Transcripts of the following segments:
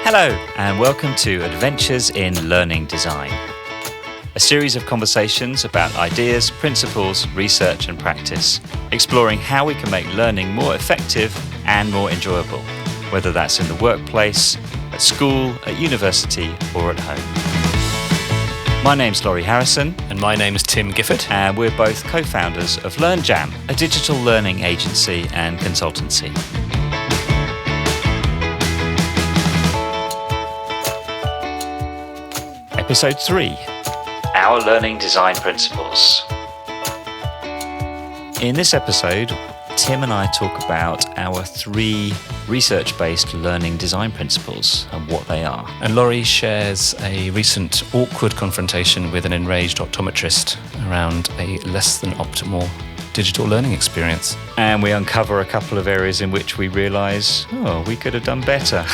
Hello, and welcome to Adventures in Learning Design, a series of conversations about ideas, principles, research and practice, exploring how we can make learning more effective and more enjoyable, whether that's in the workplace, at school, at university or at home. My name's Laurie Harrison. And my name is Tim Gifford. And we're both co-founders of LearnJam, a digital learning agency and consultancy. Episode 3, Our Learning Design Principles. In this episode, Tim and I talk about our 3 research-based learning design principles and what they are. And Laurie shares a recent awkward confrontation with an enraged optometrist around a less than optimal digital learning experience. And we uncover a couple of areas in which we realise, we could have done better.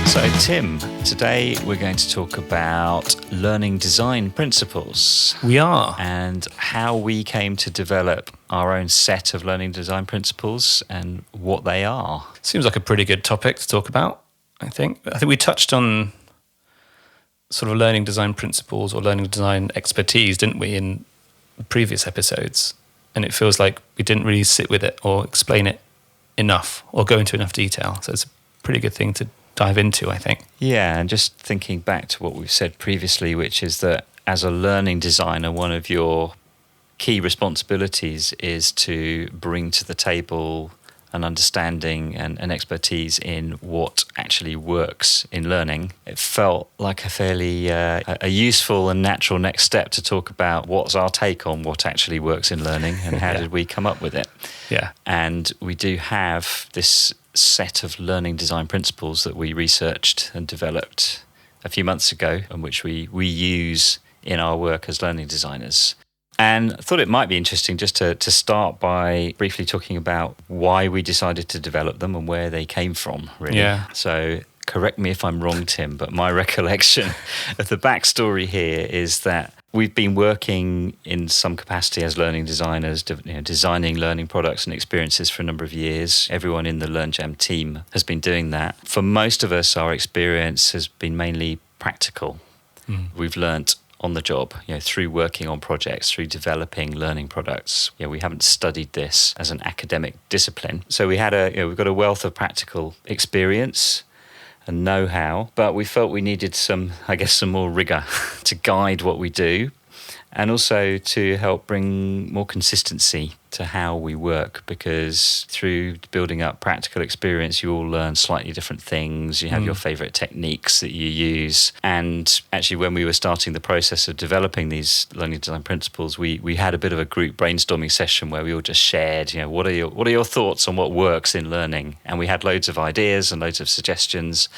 So Tim, today we're going to talk about learning design principles. We are. And how we came to develop our own set of learning design principles and what they are. Seems like a pretty good topic to talk about, I think. I think we touched on sort of learning design principles or learning design expertise, didn't we, in previous episodes? And it feels like we didn't really sit with it or explain it enough or go into enough detail. So it's a pretty good thing to dive into, I think. Yeah, and just thinking back to what we've said previously, which is that as a learning designer, one of your key responsibilities is to bring to the table an understanding and expertise in what actually works in learning. It felt like a fairly a useful and natural next step to talk about what's our take on what actually works in learning and how did we come up with it. Yeah. And we do have this set of learning design principles that we researched and developed a few months ago and which we use in our work as learning designers. And I thought it might be interesting just to start by briefly talking about why we decided to develop them and where they came from, really. Yeah. So correct me if I'm wrong, Tim, but my recollection of the backstory here is that we've been working in some capacity as learning designers, designing learning products and experiences for a number of years. Everyone in the LearnJam team has been doing that. For most of us, our experience has been mainly practical. We've learnt on the job, through working on projects, through developing learning products. We haven't studied this as an academic discipline. So we've got a wealth of practical experience and know-how, but we felt we needed some more rigor to guide what we do and also to help bring more consistency to how we work, because through building up practical experience, you all learn slightly different things. You have your favorite techniques that you use. And actually, when we were starting the process of developing these learning design principles, we had a bit of a group brainstorming session where we all just shared, what are your thoughts on what works in learning? And we had loads of ideas and loads of suggestions.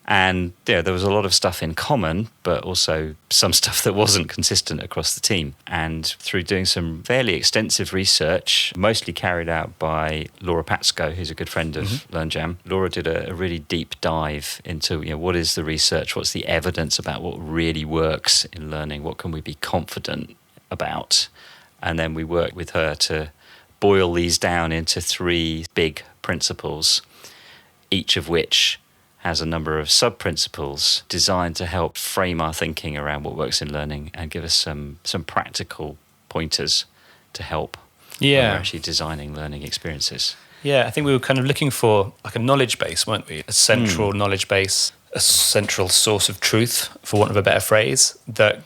And there was a lot of stuff in common, but also some stuff that wasn't consistent across the team. And through doing some fairly extensive research, mostly carried out by Laura Patsko, who's a good friend of LearnJam, Laura did a really deep dive into what is the research, what's the evidence about what really works in learning, what can we be confident about. And then we worked with her to boil these down into 3 big principles, each of which has a number of sub-principles designed to help frame our thinking around what works in learning and give us some practical pointers to help when we're actually designing learning experiences. Yeah, I think we were kind of looking for like a knowledge base, weren't we? A central knowledge base, a central source of truth, for want of a better phrase, that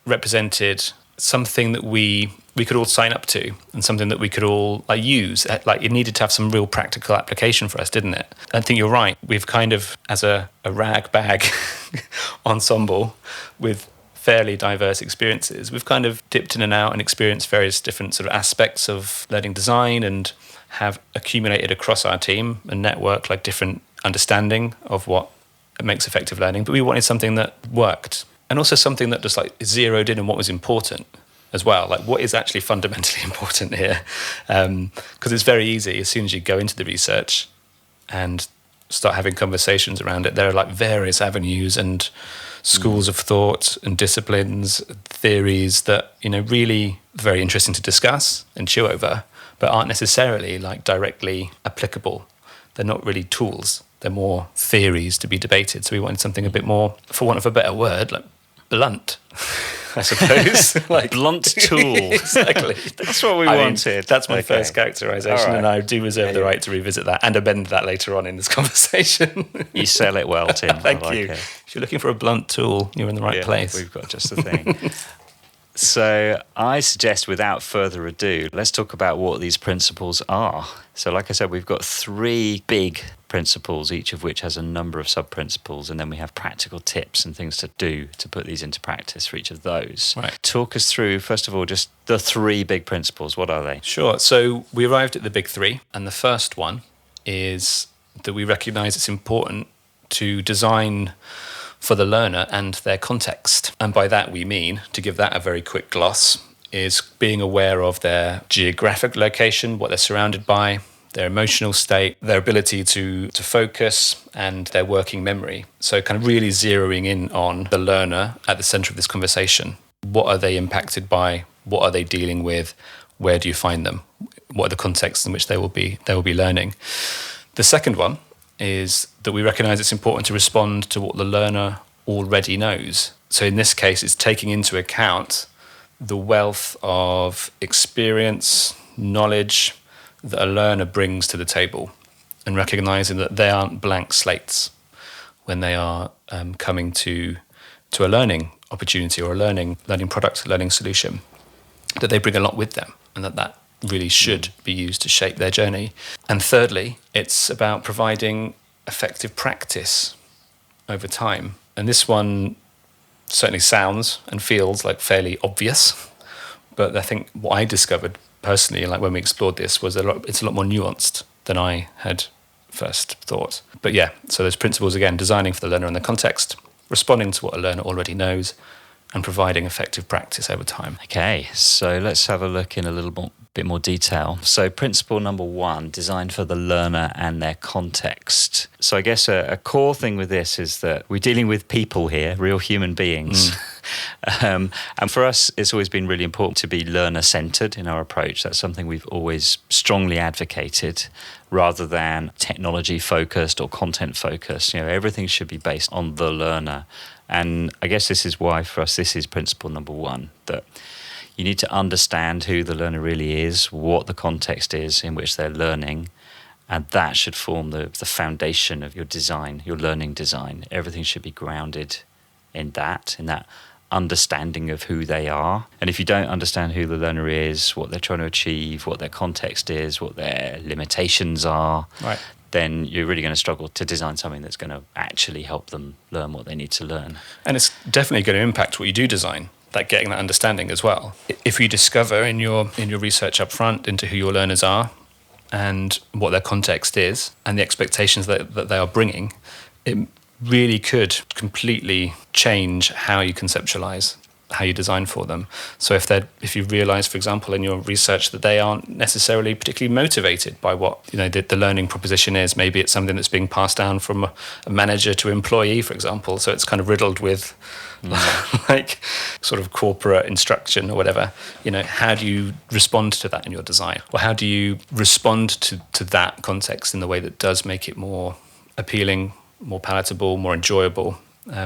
represented something that we could all sign up to and something that we could all use. Like it needed to have some real practical application for us, didn't it? I think you're right. We've kind of, as a rag bag ensemble with fairly diverse experiences, we've kind of dipped in and out and experienced various different sort of aspects of learning design and have accumulated across our team and network like different understanding of what makes effective learning. But we wanted something that worked and also something that just like zeroed in on what was important as well, like what is actually fundamentally important here, because it's very easy as soon as you go into the research and start having conversations around it, there are like various avenues and schools of thought and disciplines, theories that really very interesting to discuss and chew over, but aren't necessarily like directly applicable. They're not really tools. They're more theories to be debated. So we wanted something a bit more, for want of a better word, like blunt, I suppose. Like blunt tool. Exactly. That's what we wanted. That's my first characterisation, Right. and I do reserve the right to revisit that and amend that later on in this conversation. You sell it well, Tim. Thank I like you. it. If you're looking for a blunt tool, you're in the right place. We've got just the thing. So I suggest, without further ado, let's talk about what these principles are. So like I said, we've got 3 big principles, each of which has a number of sub-principles, and then we have practical tips and things to do to put these into practice for each of those. Right. Talk us through, first of all, just the 3 big principles. What are they? Sure. So we arrived at the big 3, and the first one is that we recognise it's important to design for the learner and their context. And by that we mean, to give that a very quick gloss, is being aware of their geographic location, what they're surrounded by, their emotional state, their ability to focus, and their working memory. So kind of really zeroing in on the learner at the centre of this conversation. What are they impacted by? What are they dealing with? Where do you find them? What are the contexts in which they will be learning? The second one is that we recognise it's important to respond to what the learner already knows. So in this case, it's taking into account the wealth of experience, knowledge that a learner brings to the table, and recognising that they aren't blank slates when they are coming to a learning opportunity or a learning product, learning solution, that they bring a lot with them, and that really should be used to shape their journey. And thirdly, it's about providing effective practice over time. And this one certainly sounds and feels like fairly obvious, but I think what I discovered personally, like when we explored this, was it's a lot more nuanced than I had first thought. But yeah, so those principles again: designing for the learner and the context, responding to what a learner already knows, and providing effective practice over time. Okay, so let's have a look in a little bit more detail. So principle number 1, design for the learner and their context. So I guess a core thing with this is that we're dealing with people here, real human beings. And for us, it's always been really important to be learner-centered in our approach. That's something we've always strongly advocated, rather than technology-focused or content-focused. You know, everything should be based on the learner. And I guess this is why, for us, this is principle number 1, that you need to understand who the learner really is, what the context is in which they're learning, and that should form the foundation of your design, your learning design. Everything should be grounded in that understanding of who they are. And if you don't understand who the learner is, what they're trying to achieve, what their context is, what their limitations are, Right. then you're really going to struggle to design something that's going to actually help them learn what they need to learn. And it's definitely going to impact what you do design, like getting that understanding as well. If you discover in your research up front into who your learners are and what their context is and the expectations that they are bringing, it really could completely change how you conceptualize, how you design for them. So if you realize, for example, in your research that they aren't necessarily particularly motivated by what the learning proposition is, maybe it's something that's being passed down from a manager to employee, for example, so it's kind of riddled with like sort of corporate instruction or whatever. How do you respond to that in your design, or how do you respond to that context in the way that does make it more appealing, more palatable, more enjoyable?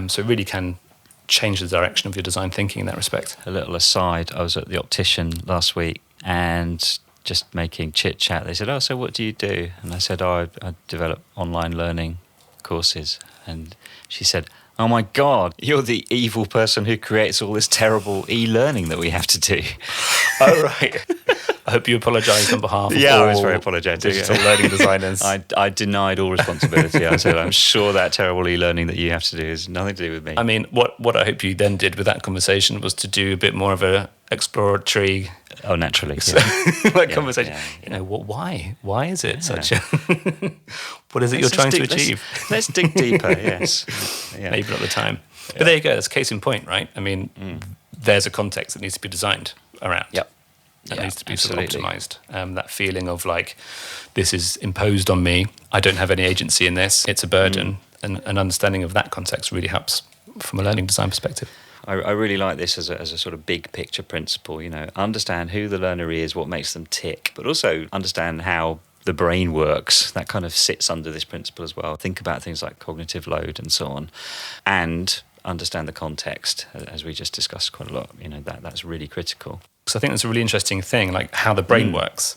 So it really can change the direction of your design thinking in that respect. A little aside, I was at the optician last week and just making chit chat. They said, "Oh, so what do you do?" And I said, "Oh, I develop online learning courses." And she said, "Oh my God, you're the evil person who creates all this terrible e-learning that we have to do." Oh, right. I hope you apologised on behalf of all I was very apologetic. digital learning designers. I denied all responsibility. I said, "I'm sure that terrible e-learning that you have to do has nothing to do with me." I mean, what I hope you then did with that conversation was to do a bit more of a exploratory Oh, naturally. conversation. Yeah. Why is it such a... What is it you're trying to achieve? Let's dig deeper, yes. Yeah. Maybe not the time. But there you go. That's case in point, right? I mean, there's a context that needs to be designed around. Yep. That needs to be absolutely. sort of optimized. That feeling of like, this is imposed on me. I don't have any agency in this. It's a burden. And an understanding of that context really helps from a learning design perspective. I really like this as a sort of big picture principle. Understand who the learner is, what makes them tick, but also understand how the brain works. That kind of sits under this principle as well. Think about things like cognitive load and so on, and understand the context, as we just discussed quite a lot. That's really critical. So I think that's a really interesting thing, like how the brain works.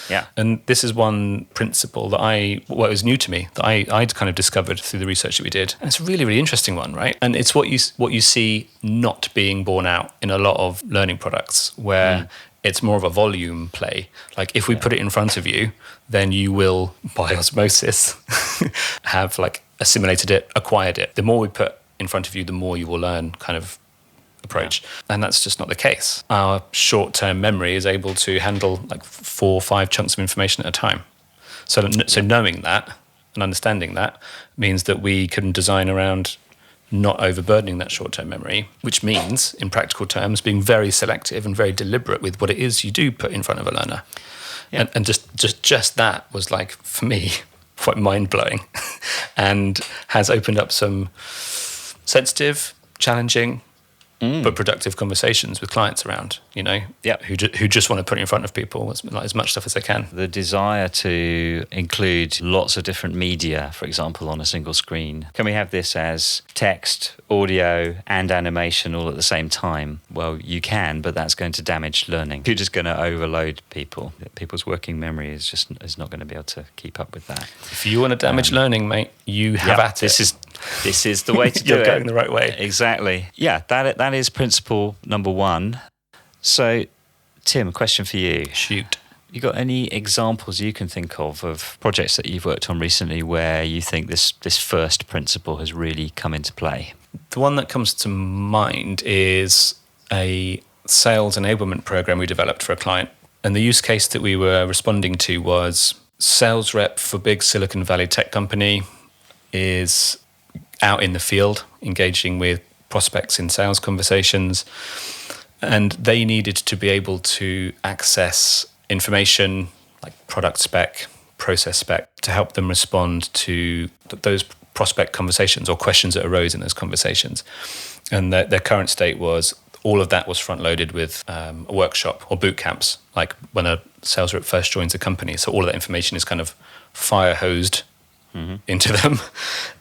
Yeah. And this is one principle that was new to me, that I'd kind of discovered through the research that we did. And it's a really, really interesting one, right? And it's what you see not being borne out in a lot of learning products, where it's more of a volume play. Like if we put it in front of you, then you will, by osmosis, have like assimilated it, acquired it. The more we put in front of you, the more you will learn, kind of approach. And that's just not the case. Our short-term memory is able to handle like 4 or 5 chunks of information at a time. So knowing that and understanding that means that we can design around not overburdening that short-term memory, which means, in practical terms, being very selective and very deliberate with what it is you do put in front of a learner. Yeah. And just that was, like, for me, quite mind-blowing and has opened up some sensitive, challenging, but productive conversations with clients around, who just want to put it in front of people as much stuff as they can. The desire to include lots of different media, for example, on a single screen. Can we have this as text, audio, and animation all at the same time? Well, you can, but that's going to damage learning. You're just going to overload people. People's working memory is not going to be able to keep up with that. If you want to damage learning, mate, you have at it. This is the way to do it. You're going the right way. Exactly. Yeah, that is principle number 1. So, Tim, a question for you. Shoot. You got any examples you can think of projects that you've worked on recently where you think this first principle has really come into play? The one that comes to mind is a sales enablement program we developed for a client. And the use case that we were responding to was sales rep for big Silicon Valley tech company is out in the field engaging with prospects in sales conversations, and they needed to be able to access information like product spec, process spec, to help them respond to those prospect conversations or questions that arose in those conversations. And their current state was all of that was front-loaded with a workshop or boot camps, like when a sales rep first joins a company. So all of that information is kind of fire-hosed into them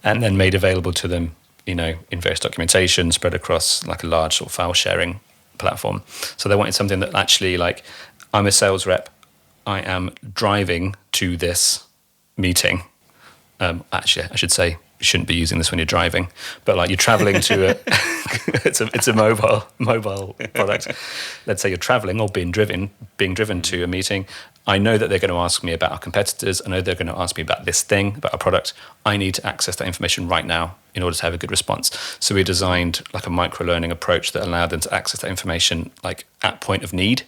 and then made available to them, in various documentation spread across like a large sort of file sharing platform. So they wanted something that actually, like, I'm a sales rep, I am driving to this meeting. Actually, I should say you shouldn't be using this when you're driving, but like you're traveling to it's a mobile product. Let's say you're traveling or being driven to a meeting. I know that they're going to ask me about our competitors. I know they're going to ask me about this thing, about our product. I need to access that information right now in order to have a good response. So we designed like a micro-learning approach that allowed them to access that information like at point of need,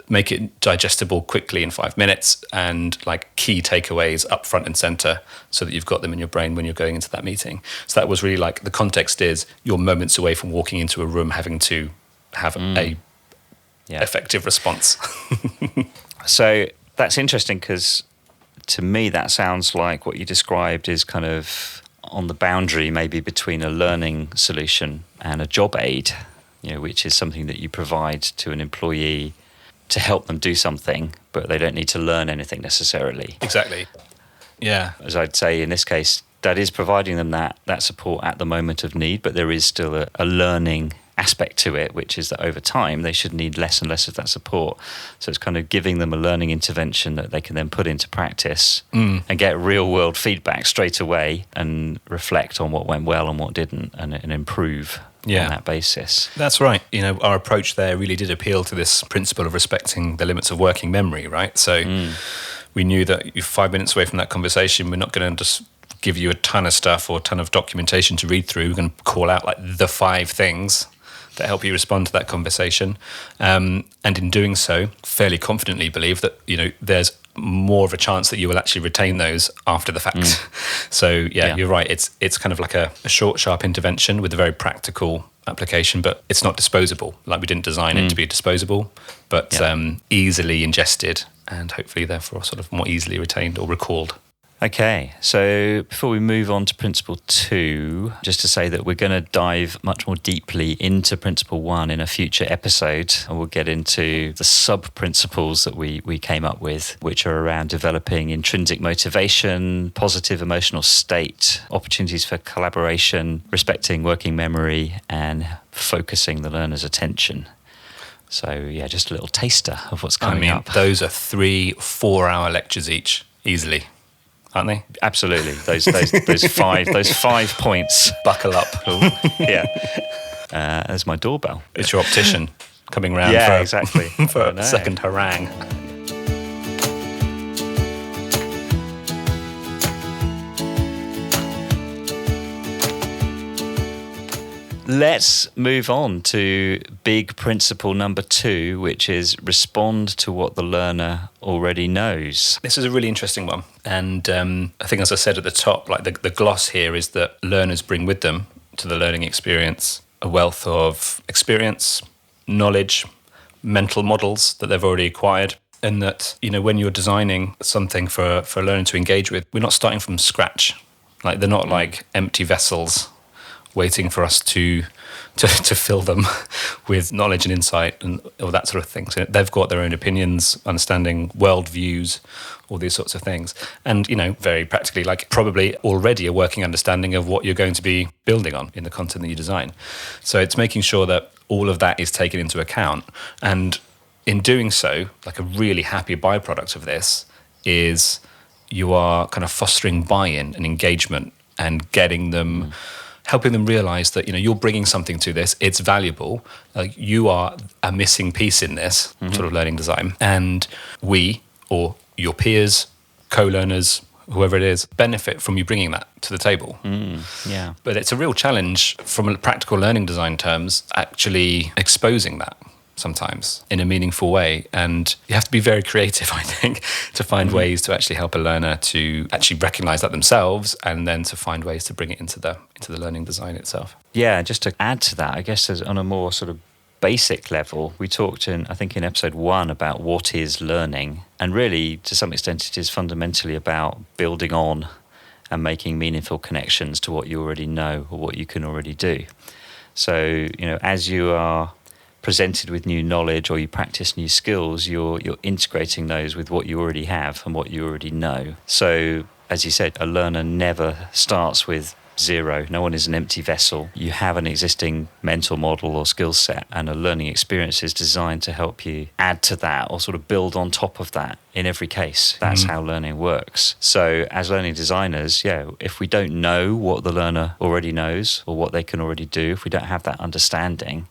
make it digestible quickly in 5 minutes, and like key takeaways up front and center so that you've got them in your brain when you're going into that meeting. So that was really like the context is you're moments away from walking into a room having to have a effective response. So that's interesting because to me that sounds like what you described is kind of on the boundary maybe between a learning solution and a job aid, which is something that you provide to an employee to help them do something, but they don't need to learn anything necessarily. Exactly. Yeah. As I'd say in this case, that is providing them that support at the moment of need, but there is still a learning aspect to it, which is that over time they should need less and less of that support. So it's kind of giving them a learning intervention that they can then put into practice and get real world feedback straight away and reflect on what went well and what didn't and improve on that basis. That's right. Our approach there really did appeal to this principle of respecting the limits of working memory, right? So we knew that you're 5 minutes away from that conversation, we're not going to just give you a ton of stuff or a ton of documentation to read through. We're going to call out like the 5 things that help you respond to that conversation. And in doing so, fairly confidently believe that, there's more of a chance that you will actually retain those after the fact. So you're right. It's kind of like a short, sharp intervention with a very practical application, but it's not disposable. Like we didn't design it to be disposable, but easily ingested and hopefully therefore sort of more easily retained or recalled. Okay, so before we move on to principle 2, just to say that we're going to dive much more deeply into principle 1 in a future episode, and we'll get into the sub-principles that we came up with, which are around developing intrinsic motivation, positive emotional state, opportunities for collaboration, respecting working memory, and focusing the learner's attention. So yeah, just a little taster of what's coming up. Those are 3 4-hour lectures each, easily. Aren't they? Absolutely. Those 5 points. Buckle up. Yeah. There's my doorbell. It's your optician coming round exactly. for a second harangue. Let's move on to big principle number 2, which is respond to what the learner already knows. This is a really interesting one. And I think, as I said at the top, like the gloss here is that learners bring with them to the learning experience a wealth of experience, knowledge, mental models that they've already acquired. And that, when you're designing something for a learner to engage with, we're not starting from scratch. Like, they're not like empty vessels waiting for us to fill them with knowledge and insight and all that sort of thing. So they've got their own opinions, understanding worldviews, all these sorts of things. And, very practically, like probably already a working understanding of what you're going to be building on in the content that you design. So it's making sure that all of that is taken into account. And in doing so, like a really happy byproduct of this is you are kind of fostering buy-in and engagement and getting them... helping them realize that, you're bringing something to this, it's valuable, you are a missing piece in this sort of learning design. And we, or your peers, co-learners, whoever it is, benefit from you bringing that to the table. Yeah. But it's a real challenge from a practical learning design terms, actually exposing that sometimes in a meaningful way. And you have to be very creative, I think, to find ways to actually help a learner to actually recognize that themselves, and then to find ways to bring it into the learning design itself. Yeah, just to add to that, I guess on a more sort of basic level, we talked in episode 1 about what is learning. And really, to some extent, it is fundamentally about building on and making meaningful connections to what you already know or what you can already do. So, as you are presented with new knowledge or you practice new skills, you're integrating those with what you already have and what you already know. So, as you said, a learner never starts with 0. No one is an empty vessel. You have an existing mental model or skill set, and a learning experience is designed to help you add to that or sort of build on top of that in every case. That's how learning works. So as learning designers, if we don't know what the learner already knows or what they can already do, if we don't have that understanding,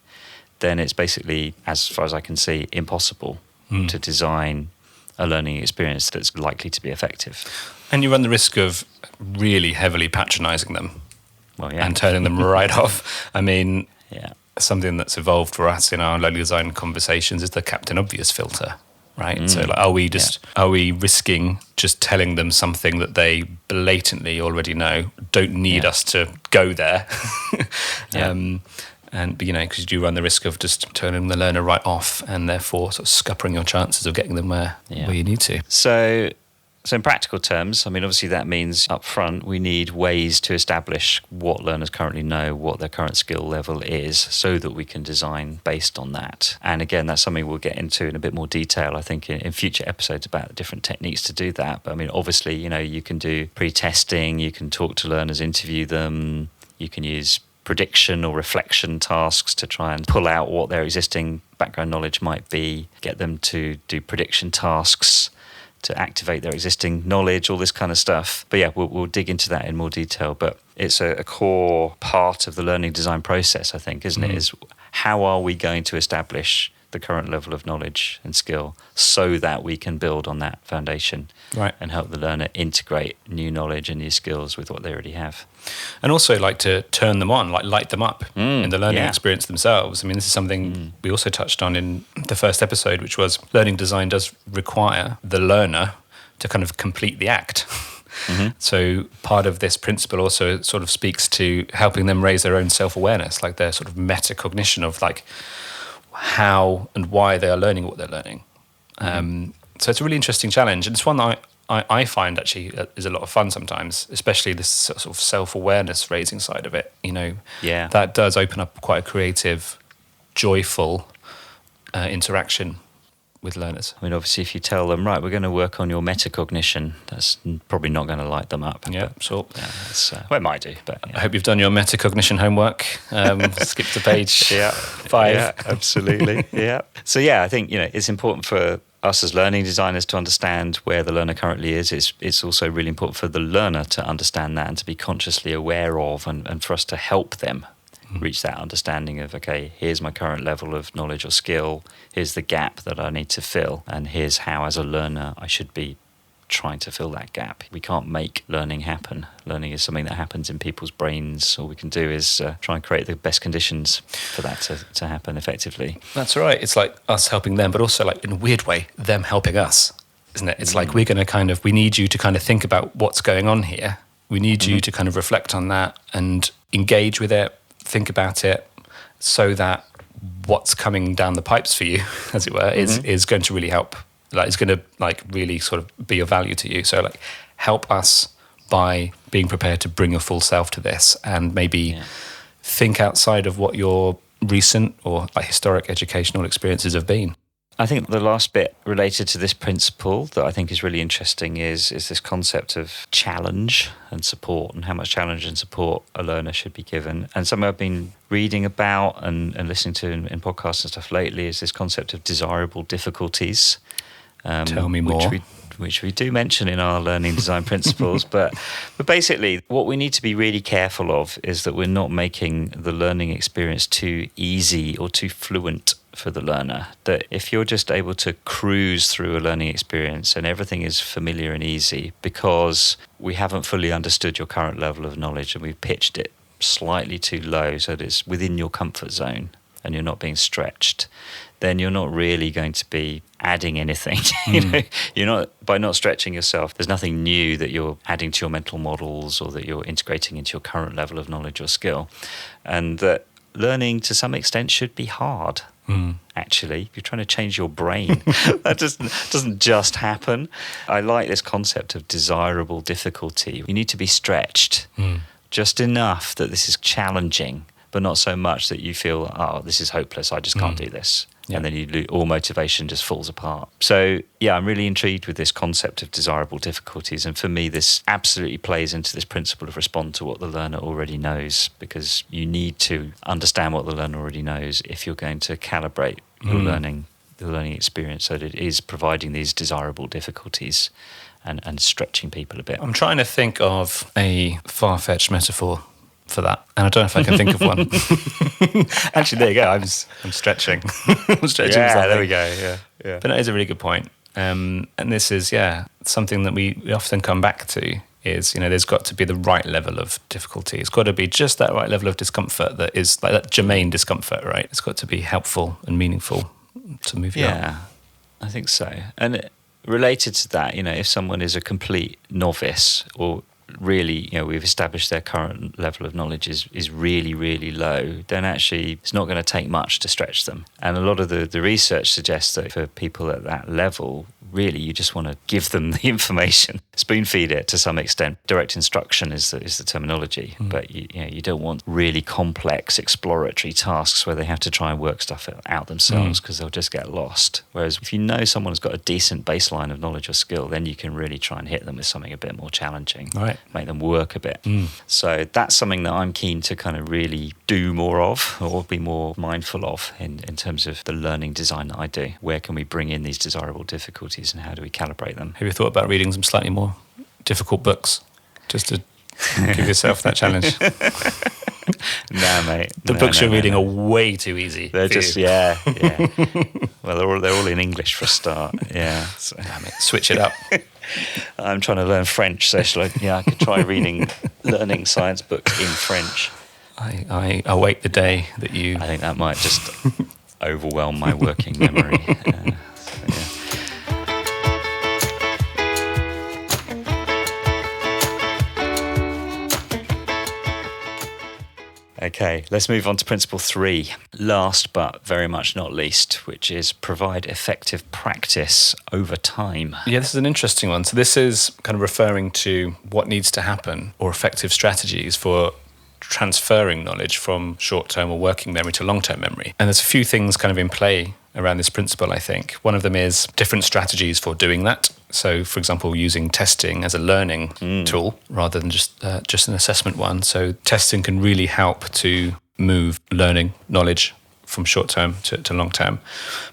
then it's basically, as far as I can see, impossible to design a learning experience that's likely to be effective. And you run the risk of really heavily patronizing them and turning them right off. I mean, something that's evolved for us in our learning design conversations is the Captain Obvious filter, right? So are we risking just telling them something that they blatantly already know, don't need us to go there? And because you do run the risk of just turning the learner right off, and therefore sort of scuppering your chances of getting them where you need to. So in practical terms, obviously that means up front we need ways to establish what learners currently know, what their current skill level is, so that we can design based on that. And again, that's something we'll get into in a bit more detail, I think, in future episodes about different techniques to do that. But obviously, you can do pre-testing, you can talk to learners, interview them, you can use prediction or reflection tasks to try and pull out what their existing background knowledge might be, get them to do prediction tasks to activate their existing knowledge, all this kind of stuff. But we'll dig into that in more detail. But it's a core part of the learning design process, I think, isn't it? Is how are we going to establish the current level of knowledge and skill so that we can build on that foundation and help the learner integrate new knowledge and new skills with what they already have. And also like to turn them on, like light them up in the learning experience themselves. This is something we also touched on in the first episode, which was learning design does require the learner to kind of complete the act. So part of this principle also sort of speaks to helping them raise their own self-awareness, like their sort of metacognition of like how and why they are learning what they're learning. So it's a really interesting challenge, and it's one that I find actually is a lot of fun sometimes, especially this sort of self-awareness raising side of it. That does open up quite a creative, joyful interaction with learners. I mean, obviously, if you tell them, right, we're going to work on your metacognition, that's probably not going to light them up. Yeah, sure. Well, it might do, but I hope you've done your metacognition homework. Skip to page 5. Yeah, absolutely. Yeah. So yeah, I think it's important for us as learning designers to understand where the learner currently is. It's also really important for the learner to understand that and to be consciously aware of, and for us to help them reach that understanding of, okay, here's my current level of knowledge or skill, here's the gap that I need to fill, and here's how as a learner I should be trying to fill that gap. We can't make learning happen. Learning is something that happens in people's brains. All we can do is try and create the best conditions for that to happen effectively. That's right. It's like us helping them, but also like in a weird way, them helping us, isn't it? It's like we're going to we need you to kind of think about what's going on here. We need you to kind of reflect on that and engage with it, think about it, so that what's coming down the pipes for you, as it were, is going to really help. Like, it's going to really sort of be of value to you. So help us by being prepared to bring your full self to this, and maybe think outside of what your recent or historic educational experiences have been. I think the last bit related to this principle that I think is really interesting is this concept of challenge and support, and how much challenge and support a learner should be given. And something I've been reading about and listening to in podcasts and stuff lately is this concept of desirable difficulties. Tell me more. Which we do mention in our learning design principles. But basically, what we need to be really careful of is that we're not making the learning experience too easy or too fluent for the learner. That if you're just able to cruise through a learning experience and everything is familiar and easy because we haven't fully understood your current level of knowledge and we've pitched it slightly too low so that it's within your comfort zone and you're not being stretched, then you're not really going to be adding anything. You're not, by not stretching yourself, there's nothing new that you're adding to your mental models or that you're integrating into your current level of knowledge or skill. And that learning to some extent should be hard. Actually, if you're trying to change your brain, that doesn't just happen. I like this concept of desirable difficulty. You need to be stretched just enough that this is challenging, but not so much that you feel, oh, this is hopeless, I just can't do this. Yeah. And then all motivation just falls apart. So, yeah, I'm really intrigued with this concept of desirable difficulties. And for me, this absolutely plays into this principle of respond to what the learner already knows, because you need to understand what the learner already knows if you're going to calibrate your the learning experience so that it is providing these desirable difficulties and stretching people a bit. I'm trying to think of a far-fetched metaphor for that, and I don't know if I can think of one. Actually, there you go. I'm stretching. I'm stretching. Yeah, there we go. Yeah. But that is a really good point. And this is something that we often come back to. Is there's got to be the right level of difficulty. It's got to be just that right level of discomfort that is like that germane discomfort, right? It's got to be helpful and meaningful to move you up. Yeah, I think so. And related to that, if someone is a complete novice or really, we've established their current level of knowledge is really, really low, then actually it's not going to take much to stretch them. And a lot of the research suggests that for people at that level, really you just want to give them the information, spoon feed it to some extent. Direct instruction is the terminology, but you don't want really complex exploratory tasks where they have to try and work stuff out themselves because they'll just get lost. Whereas if someone's got a decent baseline of knowledge or skill, then you can really try and hit them with something a bit more challenging. Right. Make them work a bit. So that's something that I'm keen to kind of really do more of or be more mindful of in terms of the learning design that I do. Where can we bring in these desirable difficulties and how do we calibrate them? Have you thought about reading some slightly more difficult books just to give yourself that challenge? Nah, mate. The books you're reading are way too easy. They're just, yeah. Well, they're all in English for a start. Yeah. So. Damn it, switch it up. I'm trying to learn French, so I could try learning science books in French. I await the day that you... I think that might just overwhelm my working memory. Okay, let's move on to principle 3. Last but very much not least, which is provide effective practice over time. Yeah, this is an interesting one. So this is kind of referring to what needs to happen or effective strategies for transferring knowledge from short-term or working memory to long-term memory. And there's a few things kind of in play around this principle, I think. One of them is different strategies for doing that. So, for example, using testing as a learning tool rather than just an assessment one. So testing can really help to move learning knowledge from short-term to long-term.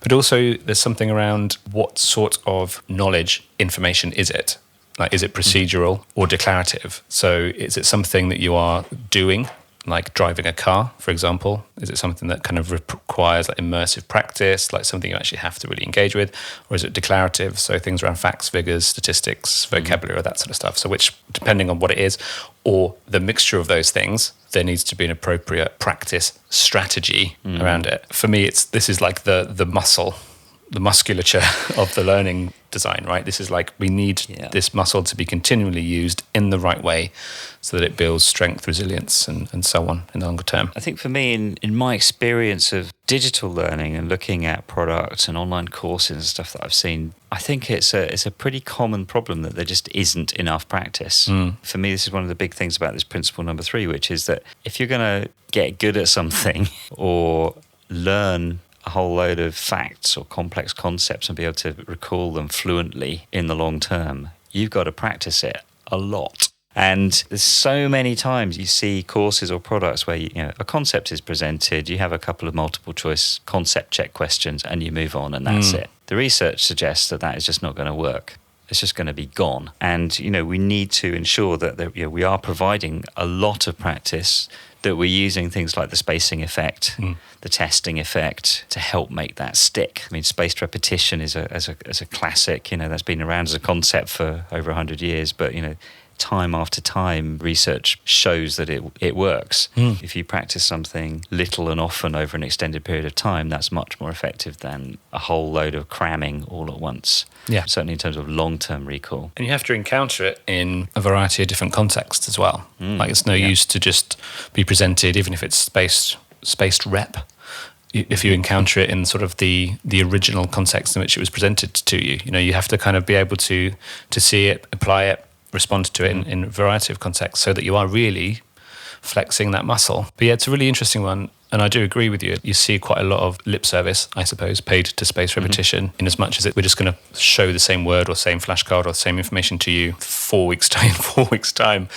But also there's something around what sort of knowledge information is it? Like, is it procedural or declarative? So is it something that you are doing, like driving a car, for example? Is it something that kind of requires like immersive practice, like something you actually have to really engage with? Or is it declarative? So things around facts, figures, statistics, vocabulary, that sort of stuff. So which, depending on what it is, or the mixture of those things, there needs to be an appropriate practice strategy around it. For me, this is like the musculature of the learning design, right? This is like, we need this muscle to be continually used in the right way so that it builds strength, resilience, and so on in the longer term. I think for me, in my experience of digital learning and looking at products and online courses and stuff that I've seen, I think it's a pretty common problem that there just isn't enough practice. For me, this is one of the big things about this principle number 3, which is that if you're going to get good at something or learn a whole load of facts or complex concepts and be able to recall them fluently in the long term, you've got to practice it a lot. And there's so many times you see courses or products where a concept is presented, you have a couple of multiple choice concept check questions and you move on and that's it. The research suggests that is just not going to work. It's just going to be gone. And, we need to ensure that we are providing a lot of practice, that we're using things like the spacing effect, the testing effect to help make that stick. I mean, spaced repetition is a classic, that's been around as a concept for over 100 years, but, time after time, research shows that it works. If you practice something little and often over an extended period of time, that's much more effective than a whole load of cramming all at once. Yeah, certainly in terms of long-term recall. And you have to encounter it in a variety of different contexts as well. Like, it's no use to just be presented, even if it's spaced rep. If you encounter it in sort of the original context in which it was presented to you, you have to kind of be able to see it, apply it, respond to it in a variety of contexts so that you are really flexing that muscle. But yeah, it's a really interesting one. And I do agree with you. You see quite a lot of lip service, I suppose, paid to spaced repetition, in as much as we're just going to show the same word or same flashcard or the same information to you 4 weeks time.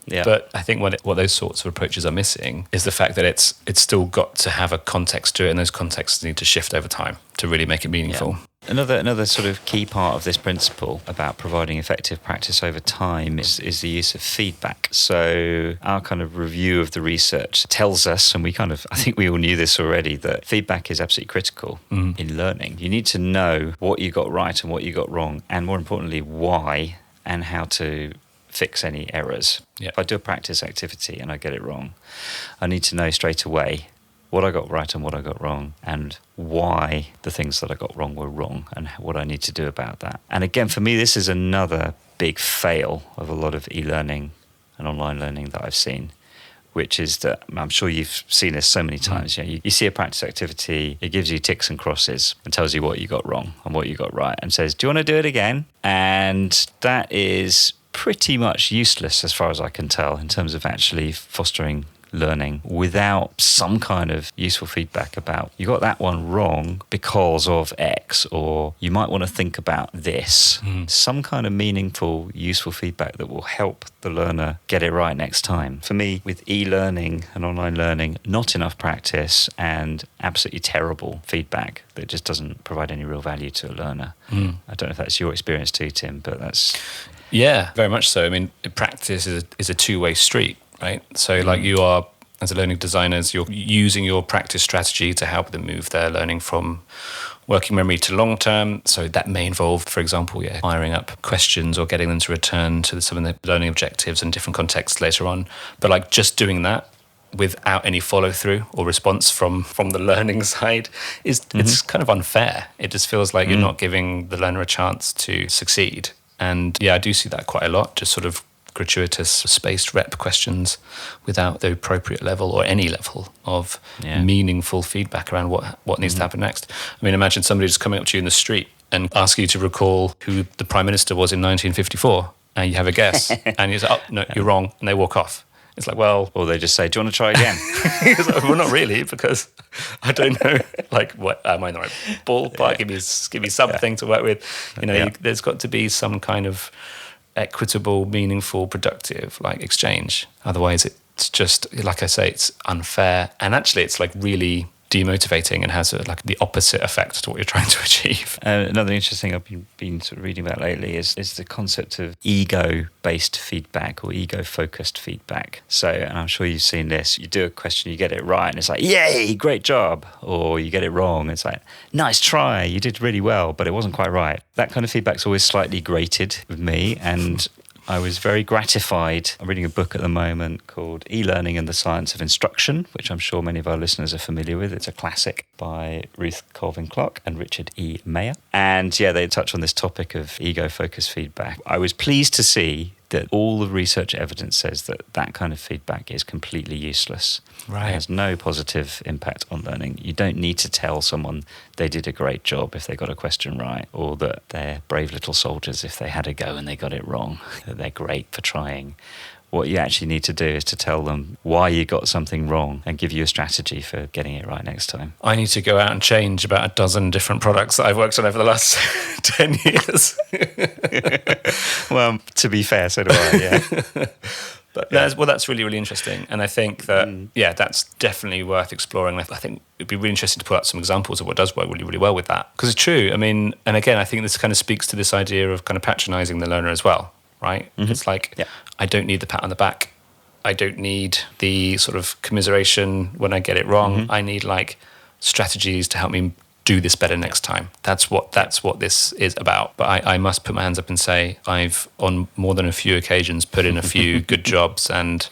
Yeah. But I think what those sorts of approaches are missing is the fact that it's still got to have a context to it, and those contexts need to shift over time to really make it meaningful. Yeah. Another sort of key part of this principle about providing effective practice over time is the use of feedback. So our kind of review of the research tells us, and I think we all knew this already, that feedback is absolutely critical in learning. You need to know what you got right and what you got wrong, and more importantly, why and how to fix any errors. Yep. If I do a practice activity and I get it wrong, I need to know straight away what I got right and what I got wrong, and why the things that I got wrong were wrong, and what I need to do about that. And again, for me, this is another big fail of a lot of e-learning and online learning that I've seen, which is that, I'm sure you've seen this so many times. You see a practice activity, it gives you ticks and crosses and tells you what you got wrong and what you got right, and says, do you want to do it again? And that is pretty much useless as far as I can tell in terms of actually fostering learning without some kind of useful feedback about, you got that one wrong because of X, or you might want to think about this. Some kind of meaningful, useful feedback that will help the learner get it right next time. For me, with e-learning and online learning, not enough practice and absolutely terrible feedback that just doesn't provide any real value to a learner. I don't know if that's your experience too, Tim, but that's... Yeah, very much so. I mean, practice is a two-way street, right? So like, you are, as a learning designers, you're using your practice strategy to help them move their learning from working memory to long term. So that may involve, for example, firing up questions or getting them to return to some of the learning objectives in different contexts later on. But like, just doing that without any follow through or response from the learning side it's kind of unfair. It just feels like you're not giving the learner a chance to succeed. And yeah, I do see that quite a lot, just sort of gratuitous spaced rep questions without the appropriate level or any level of meaningful feedback around what needs to happen next. I mean, imagine somebody just coming up to you in the street and ask you to recall who the Prime Minister was in 1954, and you have a guess, and you say, oh, no, you're wrong, and they walk off. It's like, well... Or they just say, do you want to try again? Like, well, not really, because I don't know, like, what am I in the right ballpark? Give me something to work with. You know, there's got to be some kind of equitable, meaningful, productive, like, exchange. Otherwise, it's just, like I say, it's unfair. And actually, it's, like, really demotivating and has like the opposite effect to what you're trying to achieve. Another interesting I've been sort of reading about lately is the concept of ego-based feedback or ego-focused feedback. So, and I'm sure you've seen this, you do a question, you get it right, and it's like, yay, great job. Or you get it wrong, it's like, nice try, you did really well, but it wasn't quite right. That kind of feedback's always slightly grated with me, and I was very gratified. I'm reading a book at the moment called E-Learning and the Science of Instruction, which I'm sure many of our listeners are familiar with. It's a classic by Ruth Colvin Clark and Richard E. Mayer. And yeah, they touch on this topic of ego-focused feedback. I was pleased to see that all the research evidence says that that kind of feedback is completely useless. Right. It has no positive impact on learning. You don't need to tell someone they did a great job if they got a question right, or that they're brave little soldiers if they had a go and they got it wrong, that they're great for trying. What you actually need to do is to tell them why you got something wrong and give you a strategy for getting it right next time. I need to go out and change about a dozen different products that I've worked on over the last 10 years. Well, to be fair, so do I, yeah. But that's really, really interesting. And I think that, that's definitely worth exploring. I think it'd be really interesting to put out some examples of what does work really, really well with that. Because it's true. I mean, and again, I think this kind of speaks to this idea of kind of patronizing the learner as well, right? Mm-hmm. It's like, I don't need the pat on the back. I don't need the sort of commiseration when I get it wrong. Mm-hmm. I need like strategies to help me do this better next time. That's what this is about. But I must put my hands up and say I've on more than a few occasions put in a few good jobs and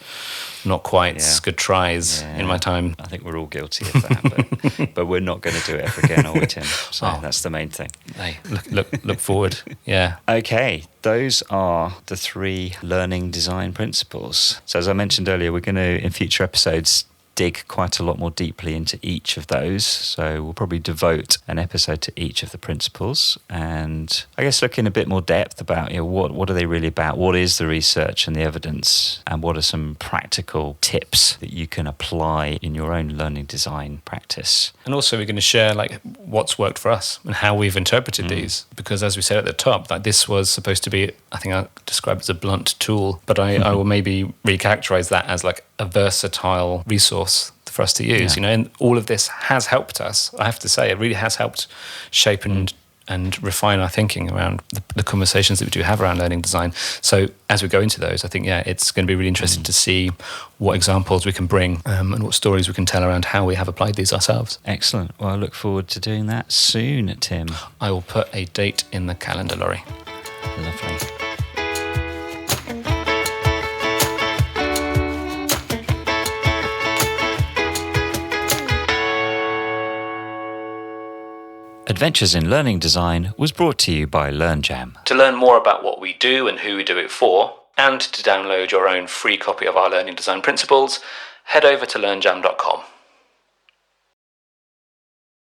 not quite good tries in my time. I think we're all guilty of that, but we're not going to do it ever again, are we, Tim? So that's the main thing. Hey, look forward. Yeah. Okay, those are the 3 learning design principles. So as I mentioned earlier, we're going to, in future episodes, dig quite a lot more deeply into each of those. So we'll probably devote an episode to each of the principles and I guess look in a bit more depth about what are they really about, what is the research and the evidence, and what are some practical tips that you can apply in your own learning design practice. And also we're going to share like what's worked for us and how we've interpreted these, because as we said at the top, like this was supposed to be, I think I described it as a blunt tool, but I will maybe recharacterize that as like a versatile resource for us to use, and all of this has helped us. I have to say, it really has helped shape and refine our thinking around the conversations that we do have around learning design. So as we go into those, I think, it's going to be really interesting to see what examples we can bring and what stories we can tell around how we have applied these ourselves. Excellent. Well, I look forward to doing that soon, Tim. I will put a date in the calendar, Laurie. Lovely. Adventures in Learning Design was brought to you by LearnJam. To learn more about what we do and who we do it for, and to download your own free copy of our learning design principles, head over to learnjam.com.